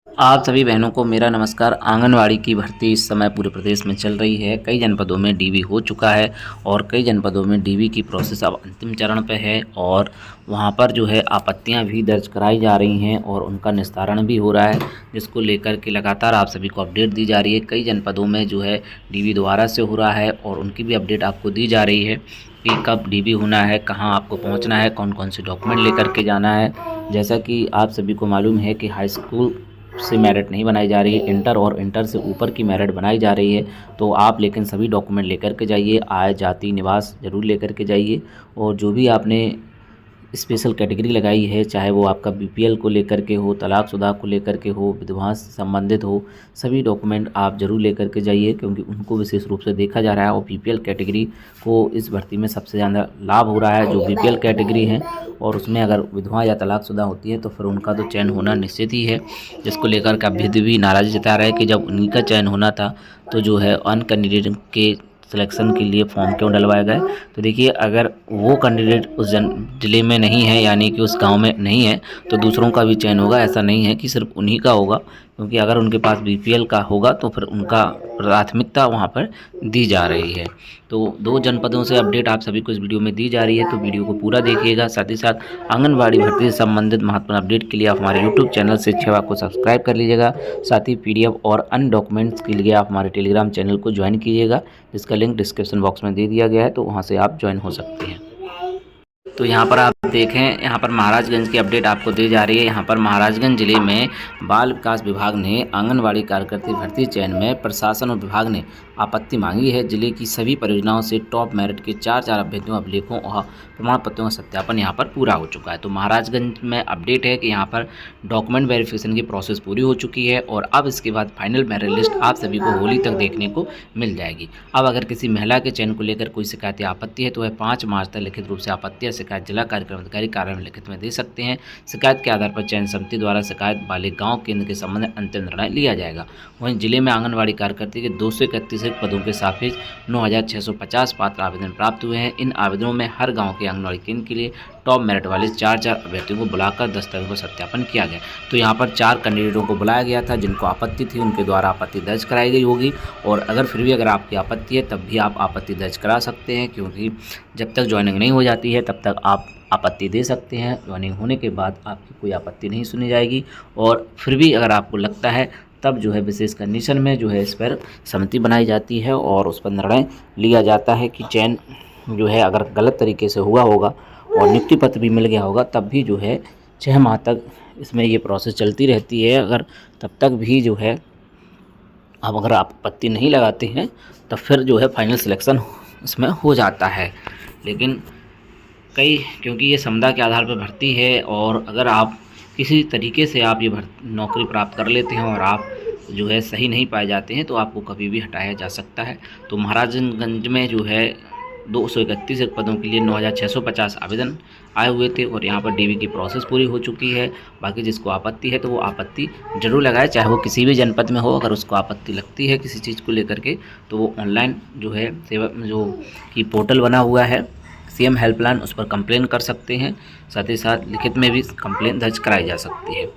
आप सभी बहनों को मेरा नमस्कार। आंगनवाड़ी की भर्ती इस समय पूरे प्रदेश में चल रही है। कई जनपदों में डीवी हो चुका है और कई जनपदों में डीवी की प्रोसेस अब अंतिम चरण पे है और वहां पर जो है आपत्तियां भी दर्ज कराई जा रही हैं और उनका निस्तारण भी हो रहा है, जिसको लेकर के लगातार आप सभी को अपडेट दी जा रही है। कई जनपदों में जो है डीवी दोबारा से हो रहा है और उनकी भी अपडेट आपको दी जा रही है कि कब डीवी होना है, कहाँ आपको पहुँचना है, कौन कौन से डॉक्यूमेंट लेकर के जाना है। जैसा कि आप सभी को मालूम है कि हाई स्कूल से मेरिट नहीं बनाई जा रही है, इंटर और इंटर से ऊपर की मेरिट बनाई जा रही है। तो आप लेकिन सभी डॉक्यूमेंट लेकर के जाइए, आय, जाति, निवास ज़रूर लेकर के जाइए। और जो भी आपने स्पेशल कैटेगरी लगाई है, चाहे वो आपका बीपीएल को लेकर के हो, तलाकशुदा को लेकर के हो, विधवा से संबंधित हो, सभी डॉक्यूमेंट आप ज़रूर लेकर के जाइए, क्योंकि उनको विशेष रूप से देखा जा रहा है। और बीपीएल कैटेगरी को इस भर्ती में सबसे ज़्यादा लाभ हो रहा है, जो बीपीएल कैटेगरी है। और उसमें अगर विधवा या तलाकशुदा होती है तो फिर उनका तो चयन होना निश्चित ही है, जिसको लेकर के अभ्यर्थी भी नाराज़ी जता रहे हैं कि जब उन्हीं का चयन होना था तो जो है अन कैंडिडेट के सिलेक्शन के लिए फॉर्म क्यों डलवाए गए। तो देखिए, अगर वो कैंडिडेट उस ज़िले में नहीं है, यानी कि उस गांव में नहीं है, तो दूसरों का भी चयन होगा। ऐसा नहीं है कि सिर्फ उन्हीं का होगा, क्योंकि अगर उनके पास बीपीएल का होगा तो फिर उनका प्राथमिकता वहां पर दी जा रही है। तो 2 जनपदों से अपडेट आप सभी को इस वीडियो में दी जा रही है, तो वीडियो को पूरा देखिएगा। साथ ही साथ आंगनबाड़ी भर्ती से संबंधित महत्वपूर्ण अपडेट के लिए आप हमारे यूट्यूब चैनल शिक्षा को सब्सक्राइब कर लीजिएगा। साथ ही पीडीएफ और अन्य डॉक्यूमेंट्स के लिए आप हमारे टेलीग्राम चैनल को ज्वाइन कीजिएगा, जिसका लिंक डिस्क्रिप्शन बॉक्स में दे दिया गया है, तो वहाँ से आप ज्वाइन हो सकते हैं। तो यहाँ पर आप देखें, यहाँ पर महाराजगंज की अपडेट आपको दी जा रही है। यहाँ पर महाराजगंज जिले में बाल विकास विभाग ने आंगनवाड़ी कार्यकर्ता भर्ती चयन में प्रशासन और विभाग ने आपत्ति मांगी है। जिले की सभी परियोजनाओं से टॉप मेरिट के 4 अभ्यर्थियों, अभिलेखों और प्रमाण पत्रों का सत्यापन यहाँ पर पूरा हो चुका है। तो महाराजगंज में अपडेट है कि यहाँ पर डॉक्यूमेंट वेरिफिकेशन की प्रोसेस पूरी हो चुकी है और अब इसके बाद फाइनल मेरिट लिस्ट आप सभी को होली तक देखने को मिल जाएगी। अब अगर किसी महिला के चयन को लेकर कोई शिकायत या आपत्ति है तो वह 5 मार्च तक लिखित रूप से आपत्ति या शिकायत जिला कार्यक्रम अधिकारी कार्यालय में लिखित में दे सकते हैं। शिकायत के आधार पर चयन समिति द्वारा शिकायत वाले गाँव केंद्र के संबंध में अंतिम निर्णय लिया जाएगा। वहीं जिले में आंगनबाड़ी कार्यकर्ता के 231 पदों के सापेक्ष 9,650 पात्र आवेदन प्राप्त हुए हैं। इन आवेदनों में हर गांव के आंगनबाड़ी केंद्र के लिए टॉप मेरिट वाले 4 अभ्यर्थियों को बुलाकर दस्तावेजों का सत्यापन किया गया। तो यहाँ पर 4 कैंडिडेटों को बुलाया गया था जिनको आपत्ति थी, उनके द्वारा आपत्ति दर्ज कराई गई होगी। और अगर फिर भी अगर आपकी आपत्ति है तब भी आप आपत्ति दर्ज करा सकते हैं, क्योंकि जब तक ज्वाइनिंग नहीं हो जाती है तब तक आप आपत्ति दे सकते हैं। ज्वाइनिंग होने के बाद आपकी कोई आपत्ति नहीं सुनी जाएगी। और फिर भी अगर आपको लगता है तब जो है विशेष कंडीशन में जो है इस पर समिति बनाई जाती है और उस पर निर्णय लिया जाता है कि चयन जो है अगर गलत तरीके से हुआ होगा और नियुक्ति पत्र भी मिल गया होगा तब भी जो है 6 माह तक इसमें ये प्रोसेस चलती रहती है। अगर तब तक भी जो है अब अगर आप आपत्ति नहीं लगाते हैं तब फिर जो है फाइनल सिलेक्शन इसमें हो जाता है। लेकिन क्योंकि ये समुदाय के आधार पर भर्ती है और अगर आप किसी तरीके से आप ये नौकरी प्राप्त कर लेते हैं और आप जो है सही नहीं पाए जाते हैं तो आपको कभी भी हटाया जा सकता है। तो महाराजगंज में जो है 231 पदों के लिए 9,650 आवेदन आए हुए थे और यहाँ पर डीवी की प्रोसेस पूरी हो चुकी है। बाकी जिसको आपत्ति है तो वो आपत्ति जरूर लगाए, चाहे वो किसी भी जनपद में हो। अगर उसको आपत्ति लगती है किसी चीज़ को लेकर के तो वो ऑनलाइन जो है सेवा जो कि पोर्टल बना हुआ है सीएम हेल्पलाइन, उस पर कंप्लेन कर सकते हैं। साथ ही साथ लिखित में भी कंप्लेन दर्ज कराई जा सकती है।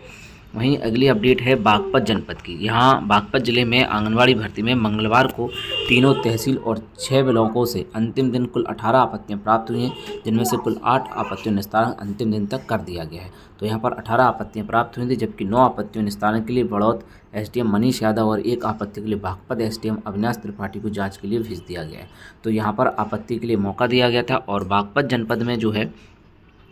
वहीं अगली अपडेट है बागपत जनपद की। यहाँ बागपत जिले में आंगनवाड़ी भर्ती में मंगलवार को तीनों तहसील और 6 ब्लॉकों से अंतिम दिन कुल 18 आपत्तियाँ प्राप्त हुई हैं, जिनमें से कुल 8 आपत्तियों निस्तारण अंतिम दिन तक कर दिया गया है। तो यहाँ पर 18 आपत्तियाँ प्राप्त हुई थी, जबकि 9 आपत्तियों निस्तारण के लिए बड़ौत एसडीएम मनीष यादव और 1 आपत्ति के लिए बागपत एसडीएम अविनाश त्रिपाठी को जाँच के लिए भेज दिया गया है। तो यहाँ पर आपत्ति के लिए मौका दिया गया था और बागपत जनपद में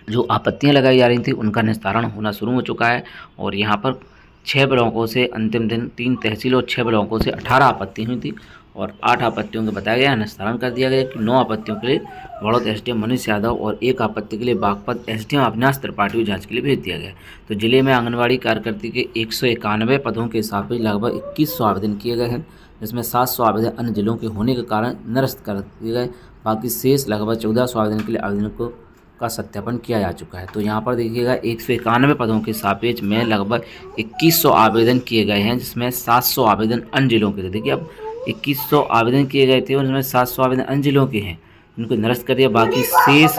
जो आपत्तियां लगाई जा रही थी उनका निस्तारण होना शुरू हो चुका है। और यहाँ पर 6 ब्लॉकों से अंतिम दिन 3 तहसील और 6 ब्लॉकों से 18 आपत्ति हुई थी और 8 आपत्तियों को बताया गया निस्तारण कर दिया गया कि 9 आपत्तियों के लिए बड़ौत एसडीएम मनीष यादव और 1 आपत्ति के लिए बागपत एसडीएम अविनाश त्रिपाठी को जाँच के लिए भेज दिया गया। तो जिले में आंगनबाड़ी कार्यकर्ता के 191 पदों के सापेक्ष लगभग 2100 आवेदन किए गए हैं, जिसमें 700 आवेदन अन्य जिलों के होने के कारण निरस्त कर दिए गए। बाकी शेष लगभग 1400 आवेदन के लिए आवेदन का सत्यापन किया जा चुका है। तो यहाँ पर देखिएगा 191 पदों के सापेक्ष में लगभग 2100 आवेदन किए गए हैं, जिसमें 700 आवेदन अन्य जिलों के थे। देखिए, अब 2100 आवेदन किए गए थे उनमें 700 आवेदन अन्य जिलों के हैं, उनको निरस्त कर दिया। बाकी शेष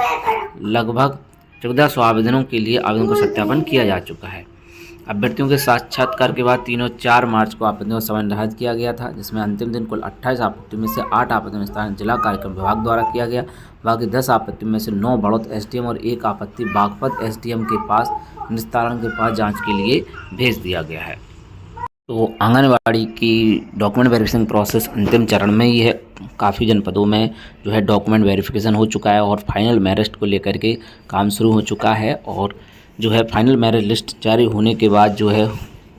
लगभग 1400 आवेदनों के लिए आवेदन का सत्यापन किया जा चुका है। अभ्यर्थियों के साक्षात्कार के बाद तीनों 4 मार्च को आपत्तियों का समय निर्धारित किया गया था, जिसमें अंतिम दिन कुल 28 आपत्तियों में से 8 आपत्तियों का निस्तारण जिला कार्यक्रम विभाग द्वारा किया गया। बाकी 10 आपत्तियों में से 9 बड़ौत एसडीएम और 1 आपत्ति बागपत एसडीएम के पास निस्तारण के पास जाँच के लिए भेज दिया गया है। तो आंगनवाड़ी की डॉक्यूमेंट वेरिफिकेशन प्रोसेस अंतिम चरण में ही है। काफ़ी जनपदों में जो है डॉक्यूमेंट वेरिफिकेशन हो चुका है और फाइनल मेरिट को लेकर के काम शुरू हो चुका है। और जो है फाइनल मेरिट लिस्ट जारी होने के बाद जो है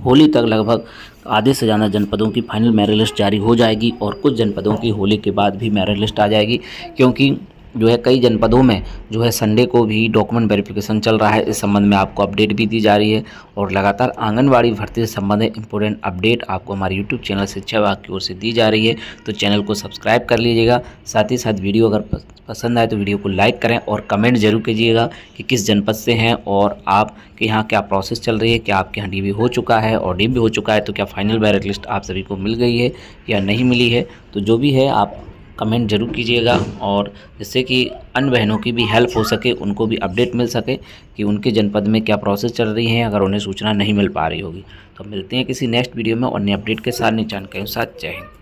होली तक लगभग आधे से ज़्यादा जनपदों की फाइनल मेरिट लिस्ट जारी हो जाएगी और कुछ जनपदों की होली के बाद भी मेरिट लिस्ट आ जाएगी, क्योंकि जो है कई जनपदों में जो है संडे को भी डॉक्यूमेंट वेरिफिकेशन चल रहा है। इस संबंध में आपको अपडेट भी दी जा रही है और लगातार आंगनवाड़ी भर्ती से संबंधित इंपॉर्टेंट अपडेट आपको हमारे यूट्यूब चैनल शिक्षा विभाग की ओर से दी जा रही है। तो चैनल को सब्सक्राइब कर लीजिएगा। साथ ही साथ वीडियो अगर पसंद आए तो वीडियो को लाइक करें और कमेंट जरूर कीजिएगा कि किस जनपद से हैं और आपके यहाँ क्या प्रोसेस चल रही है, क्या आपके यहाँ डीबी हो चुका है, और डीबी हो चुका है तो क्या फाइनल मेरिट लिस्ट आप सभी को मिल गई है या नहीं मिली है। तो जो भी है आप कमेंट जरूर कीजिएगा और जिससे कि अन्य बहनों की भी हेल्प हो सके, उनको भी अपडेट मिल सके कि उनके जनपद में क्या प्रोसेस चल रही है अगर उन्हें सूचना नहीं मिल पा रही होगी। तो मिलते हैं किसी नेक्स्ट वीडियो में और नए अपडेट के साथ, नई जानकारी के साथ। जय हिंद।